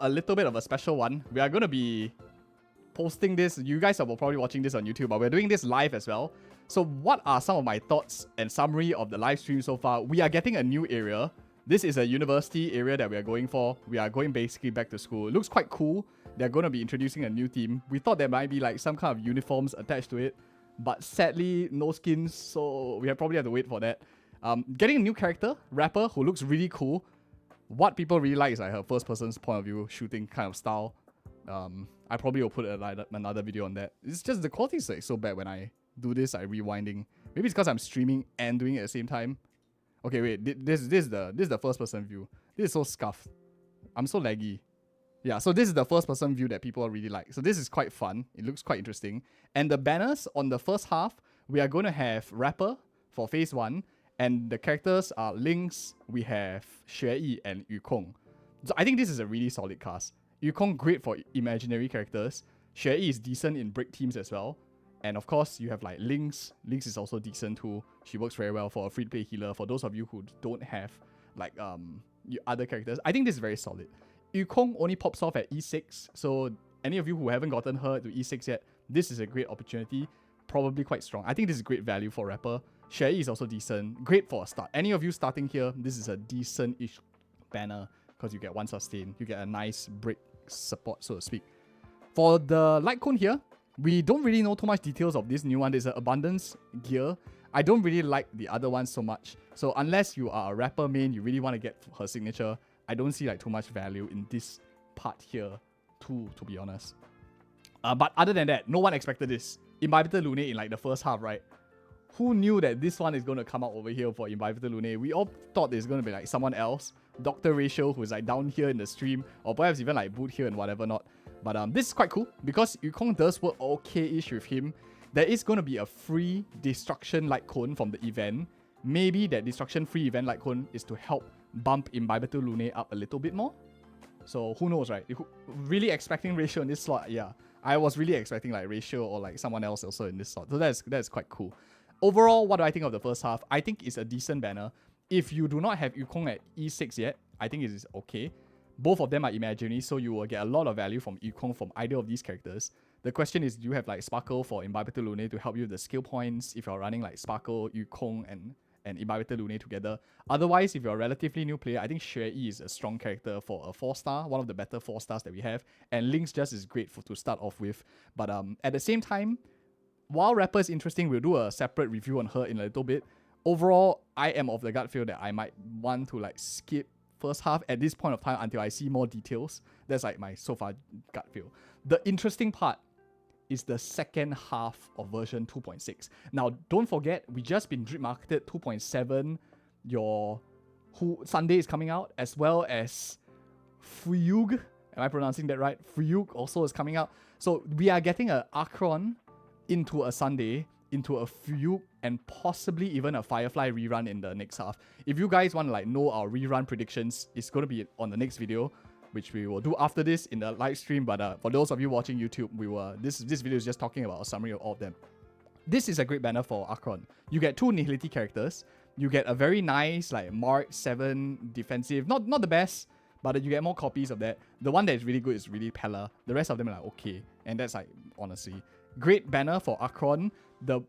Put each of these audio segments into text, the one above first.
a little bit of a special one. We are going to be posting this. You guys are probably watching this on YouTube, but we're doing this live as well. So what are some of my thoughts and summary of the live stream so far? We are getting a new area. This is a university area that we are going for. We are going basically back to school. It looks quite cool. They're going to be introducing a new team. We thought there might be like some kind of uniforms attached to it, but sadly no skins, so we probably have to wait for that. Getting a new character, Rappa, who looks really cool. What people really like is like her first person's point of view shooting kind of style. I probably will put another video on that. It's just the quality is like so bad when I do this, I rewinding. Maybe it's because I'm streaming and doing it at the same time. Okay, wait, this is the first person view. This is so scuffed. I'm so laggy. Yeah, so this is the first person view that people really like. So this is quite fun. It looks quite interesting. And the banners on the first half, we are going to have Rappa for phase 1. And the characters are Lynx, we have Xue and Yukong. So I think this is a really solid cast. Yukong, great for imaginary characters. Xue is decent in break teams as well. And of course, you have like Lynx. Lynx is also decent too. She works very well for a free-to-play healer. For those of you who don't have like other characters, I think this is very solid. Yukong only pops off at E6. So any of you who haven't gotten her to E6 yet, this is a great opportunity. Probably quite strong. I think this is great value for Rappa. Xue is also decent. Great for a start. Any of you starting here, this is a decent-ish banner because you get 1 sustain. You get a nice break support, so to speak. For the light cone here, we don't really know too much details of this new one. There's an abundance gear. I don't really like the other ones so much. So unless you are a Rappa main, you really want to get her signature, I don't see like too much value in this part here too, to be honest. But other than that, no one expected this. Imbibitor Lunae in like the first half, right? Who knew that this one is going to come out over here for Imbibitor Lunae? We all thought it's going to be like someone else. Dr. Ratio, who's like down here in the stream, or perhaps even like Boot here and whatever not. But this is quite cool because Yukong does work okay-ish with him. There is going to be a free destruction light cone from the event. Maybe that destruction free event light cone is to help bump Imbibitor Lunae up a little bit more. So who knows, right? Really expecting Ratio in this slot? Yeah, I was really expecting like Ratio or like someone else also in this slot. So that's quite cool. Overall, what do I think of the first half? I think it's a decent banner. If you do not have Yukong at E6 yet, I think it is okay. Both of them are imaginary, so you will get a lot of value from Yukong from either of these characters. The question is, do you have like Sparkle for Imbibitor Lunae to help you with the skill points if you're running like Sparkle, Yukong, and Imbibitor Lunae together? Otherwise, if you're a relatively new player, I think Xue is a strong character for a 4-star, one of the better 4-stars that we have. And Lynx just is great to start off with. But at the same time, while Rappa is interesting, we'll do a separate review on her in a little bit. Overall, I am of the gut feel that I might want to like skip first half at this point of time until I see more details. That's like my so far gut feel. The interesting part is the second half of version 2.6. Now, don't forget, we just been drip marketed 2.7. Sunday is coming out, as well as Fucc. Am I pronouncing that right? Fucc also is coming out. So we are getting a Acheron into a Sunday, into a Fucc, and possibly even a Firefly rerun in the next half. If you guys want to like know our rerun predictions, it's going to be on the next video, which we will do after this in the live stream. But for those of you watching YouTube, this video is just talking about a summary of all of them. This is a great banner for Acheron. You get 2 Nihility characters. You get a very nice like Mark 7 defensive. Not the best, but you get more copies of that. The one that is really good is really Pella. The rest of them are like okay. And that's like, honestly, great banner for Acheron. The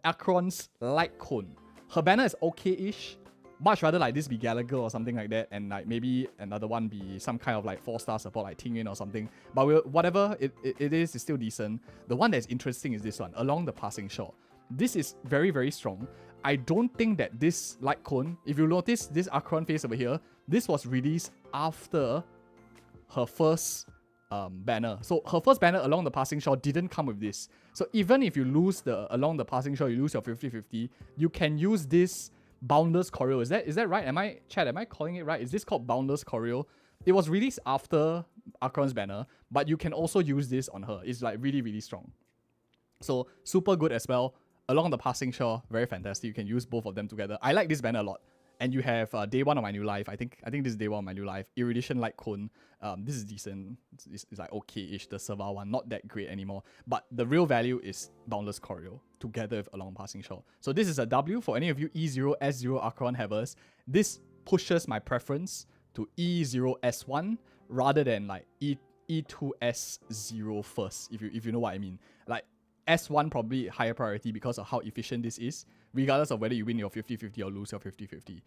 Acheron's light cone. Her banner is okay-ish. Much rather like this be Gallagher or something like that, and like maybe another one be some kind of like 4-star support like Tingyun or something. But whatever it is, it's still decent. The one that's interesting is this one, Along the Passing Shore. This is very, very strong. I don't think that this light cone, if you notice this Acheron face over here, this was released after her first banner. So her first banner, Along the Passing Shore, didn't come with this. So even if you lose the Along the Passing Shore, you lose your 50-50, you can use this Boundless Choreo. Is that right? Am I calling it right? Is this called Boundless Choreo? It was released after Acheron's banner, but you can also use this on her. It's like really, really strong. So super good as well. Along the Passing Shore, very fantastic. You can use both of them together. I like this banner a lot. And you have day 1 of my new life. I think this is day 1 of my new life. Erudition Light Cone. This is decent. It's like okay-ish. The Serva one, not that great anymore. But the real value is Boundless Choreo together with Along Passing Shore. So this is a W for any of you E0, S0 Acheron havers. This pushes my preference to E0, S1 rather than like E2S0 first, if you know what I mean. Like S1 probably higher priority because of how efficient this is, regardless of whether you win your 50-50 or lose your 50-50.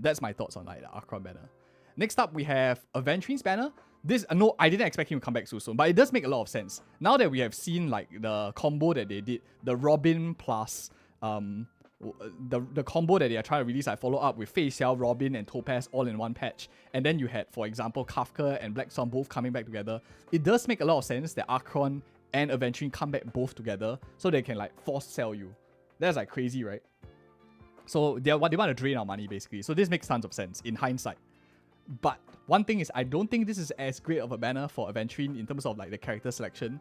That's my thoughts on like the Acheron banner. Next up, we have Aventurine's banner. This, no, I didn't expect him to come back so soon, but it does make a lot of sense. Now that we have seen like the combo that they did, the Robin plus the combo that they are trying to release, I follow up with Fei Xiao, Robin, and Topaz all in one patch. And then you had, for example, Kafka and Black Swan both coming back together. It does make a lot of sense that Acheron and Aventurine come back both together so they can like force sell you. That's like crazy, right? So they want to drain our money basically. So this makes tons of sense in hindsight. But one thing is, I don't think this is as great of a banner for Aventurine in terms of like the character selection.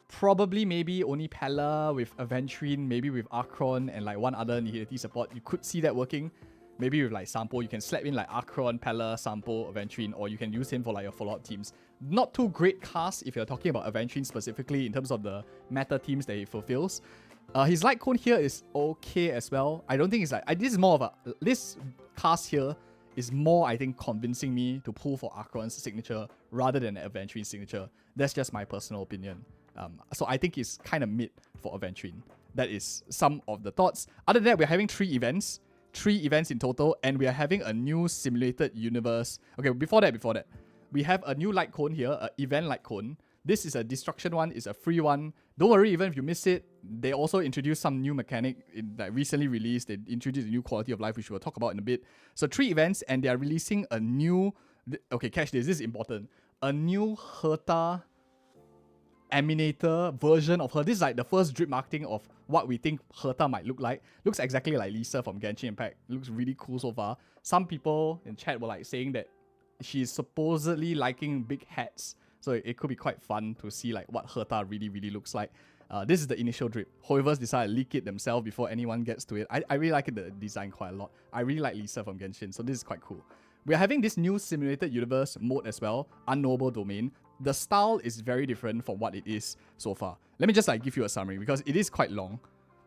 Probably maybe only Pella with Aventurine, maybe with Acheron and like one other Nihility support. You could see that working. Maybe with like Sampo, you can slap in like Acheron, Pella, Sampo, Aventurine, or you can use him for like your follow-up teams. Not too great cast if you're talking about Aventurine specifically in terms of the meta teams that he fulfills. His light cone here is okay as well. I don't think it's like... this is more of a... This cast here is more, I think, convincing me to pull for Acheron's signature rather than Aventurine's signature. That's just my personal opinion. So I think it's kind of mid for Aventurine. That is some of the thoughts. Other than that, we're having 3 events. 3 events in total, and we are having a new simulated universe. Okay, before that, we have a new light cone here, an event light cone. This is a destruction one, it's a free one. Don't worry, even if you miss it, they also introduced some new mechanic that recently released. They introduced a new quality of life, which we'll talk about in a bit. So 3 events, and they are releasing a new... Okay, catch this is important. A new Herta Aminator version of her. This is like the first drip marketing of what we think Herta might look like. Looks exactly like Lisa from Genshin Impact. Looks really cool so far. Some people in chat were like saying that she's supposedly liking big hats. So it could be quite fun to see like what Herta really looks like. This is the initial drip. Whoever's decided to leak it themselves before anyone gets to it. I really like the design quite a lot. I really like Lisa from Genshin, so this is quite cool. We're having this new simulated universe mode as well, Unknowable Domain. The style is very different from what it is so far. Let me just like give you a summary because it is quite long.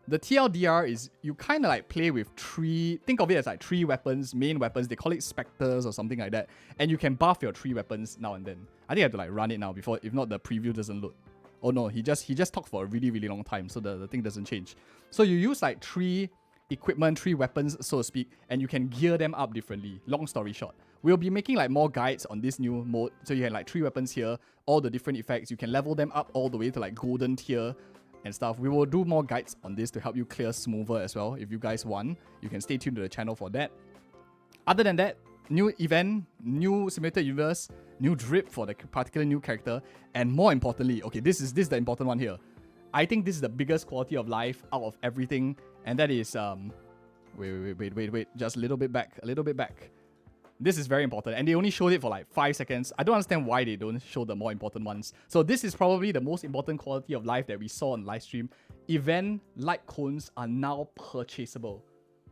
The TLDR is you kind of like play with 3, think of it as like 3 weapons, main weapons. They call it specters or something like that. And you can buff your 3 weapons now and then. I think I have to like run it now before, if not the preview doesn't load. Oh no, he just talked for a really long time, so the thing doesn't change. So you use like 3 equipment, 3 weapons, so to speak, and you can gear them up differently. Long story short. We'll be making like more guides on this new mode. So you have like 3 weapons here, all the different effects. You can level them up all the way to like golden tier and stuff. We will do more guides on this to help you clear smoother as well. If you guys want, you can stay tuned to the channel for that. Other than that, new event, new simulated universe, new drip for the particular new character, and more importantly, okay, this is the important one here. I think this is the biggest quality of life out of everything, and that is wait, just a little bit back. This is very important, and they only showed it for like 5 seconds. I don't understand why they don't show the more important ones. So this is probably the most important quality of life that we saw on Livestream. Event light cones are now purchasable.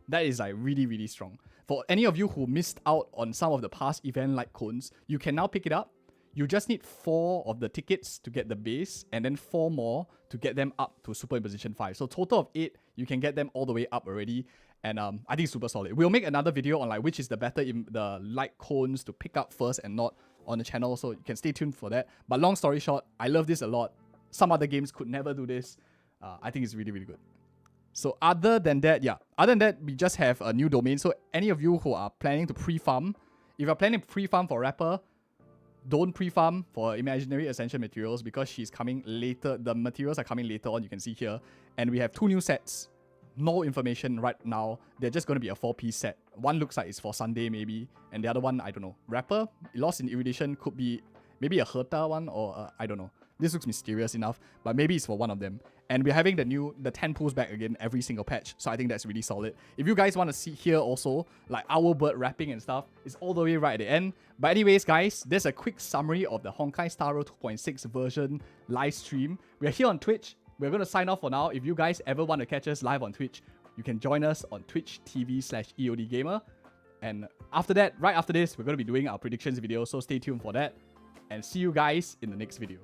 That is like really strong. For any of you who missed out on some of the past event light cones, you can now pick it up. You just need 4 of the tickets to get the base, and then 4 more to get them up to Super Imposition 5. So total of 8, you can get them all the way up already. And I think it's super solid. We'll make another video on like which is the better the light cones to pick up first and not on the channel, so you can stay tuned for that. But long story short, I love this a lot. Some other games could never do this. I think it's really good. So other than that, we just have a new domain. So any of you who are planning to pre-farm, if you're planning to pre-farm for Rappa, don't pre-farm for Imaginary Ascension materials because she's coming later. The materials are coming later on, you can see here. And we have 2 new sets. No information right now. They're just going to be a 4-piece set. One looks like it's for Sunday maybe, and the other one, I don't know. Rappa, Lost in Erudition could be maybe a Herta one, or I don't know. This looks mysterious enough, but maybe it's for one of them. And we're having the 10 pulls back again every single patch, so I think that's really solid. If you guys want to see here also, like our bird rapping and stuff, it's all the way right at the end. But anyways, guys, there's a quick summary of the Honkai Star Rail 2.6 version live stream. We're here on Twitch. We're going to sign off for now. If you guys ever want to catch us live on Twitch, you can join us on twitch.tv/EODGamer. And after that, right after this, we're going to be doing our predictions video, so stay tuned for that. And see you guys in the next video.